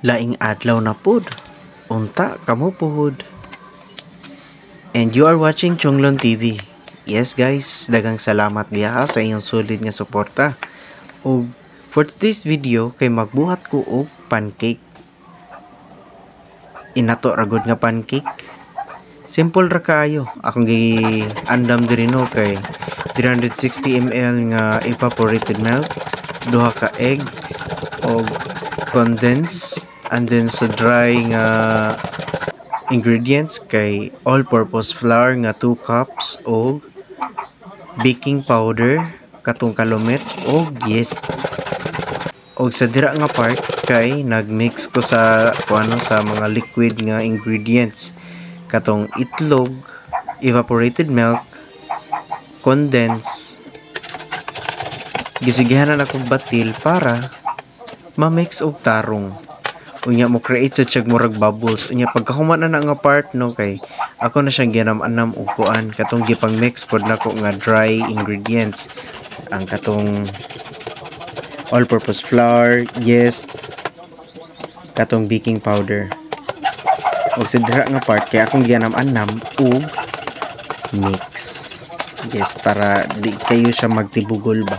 Laing adlaw na pud. Unta kamo pud. And you are watching Chonglon TV. Yes guys, dagang salamat diha sa inyong solid nga suporta. Og for today's video kay magbuhat ko og pancake. Inato ra gud nga pancake. Simple ra kaayo. Akong gi-andam diri no kay 360 ml nga evaporated milk, duha ka eggs og condensed, and then sa dry nga ingredients kay all-purpose flour nga 2 cups og baking powder katong kalumet og yeast. Og sa dira nga part kay nagmix ko sa sa mga liquid nga ingredients katong itlog, evaporated milk, condensed. Gisigihanan akong batil para ma-mix og tarong. Unya mo create sa tiyag murag bubbles. Unya pagkahuman na nga part no kay ako na siyang ginam-anam og kuan katong gipang mix pod nako nga dry ingredients. Ang katong all-purpose flour, yeast, katong baking powder. Og sa dira nga part kay akong ginam-anam og mix. Yes, para di kayo siya magtibugol ba.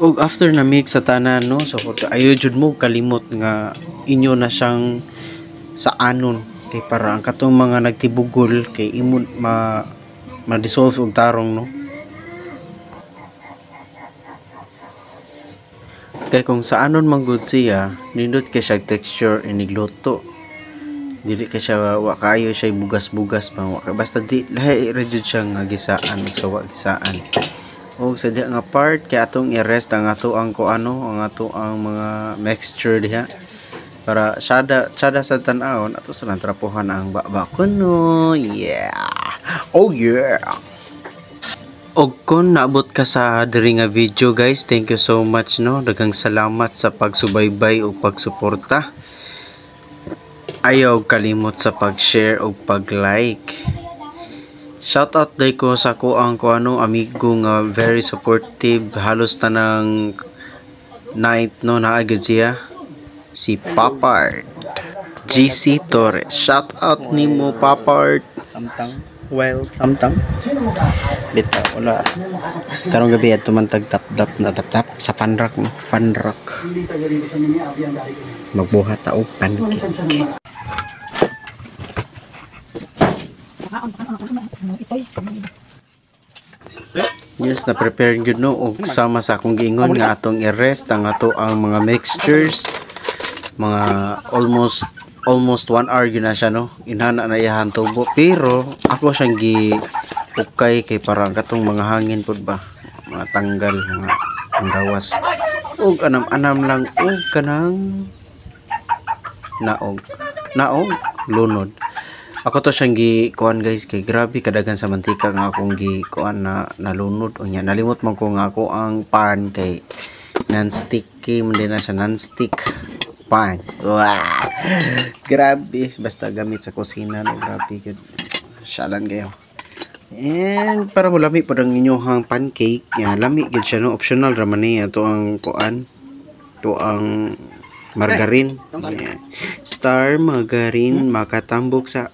Og after na mix sa tanan no, so ayo jud mo kalimot nga inyo na siyang sa anon kay para ang katong mga nagtibugol kay imo ma-dissolve og tarong no. Kay kung sa anon man gud siya, nindot kay siya texture inigluto. Dili kay siya wa kaayo siya bugas-bugas pa basta di lahi ra jud siya nga gisaan ug sawa gisaan. Og sa diha nga part kay atong i-rest ang ato ang ang ato ang mga mixture diha para sada sa tan-awon ato sa trapuhan ang baba kuno. Yeah. Oh yeah. Og kung naabot ka sa diri nga video guys, thank you so much no. Daghang salamat sa pagsubaybay ug pagsuporta. Ayaw kalimot sa pag-share ug pag-like. Shout out day ko sa ang amigo nga very supportive halos tanang night no naagad siya, si Papart GC Torres. Shout out nimo Papart. Samtang bitaw wala karong gabi ato man tap na tap sa panrak magbuhat ta og pancake. Yes, na prepare gyud no og sama sa akong giingon nga atong i-rest ang ato ang mga mixtures mga almost 1 hour gyud na siya no. Inana na iyahan tubo pero ako siyang ukay kay parang katong mga hangin pud ba mga tanggal mga gawas og anam-anam lang og kanang naog lunod. Ako to siyang kuan guys kay grabe kadagan sa mantika nga akong kuan na nalunod unya nalimot man ko nga ako ang pan kay non-sticky man din na siya non-stick pan. Wow. Grabe basta gamit sa kusina no grabe gud. Syalan kayo. And para mo lami pod ang inyong pancake, lami gud siya no, optional ra man ni ato ang kuan. To ang margarine. Star margarine makatambok sa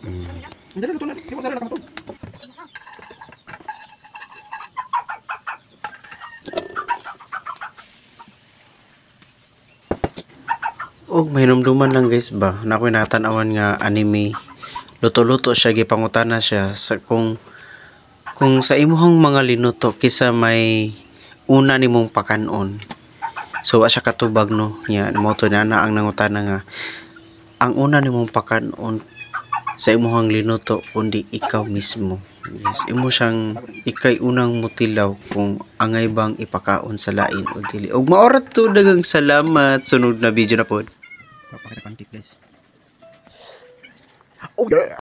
Og mahinumduman lang guys ba, na ako'y natanawan nga anime. Luto-luto siya, gipangutana siya sa kung sa imuhang mga linuto kisa may una nimong pakanon. So wa siya katubag no. Nya mo to na ang nangutana nga ang una nimong pakanon sa imuhang linuto kundi ikaw mismo. Yes, imo siyang ikay unang mutilaw kung angay bang ipakaon sa lain o dili. Og maorat to, dagang salamat. Sunod na video na pod. Papakita content guys. Oh yeah.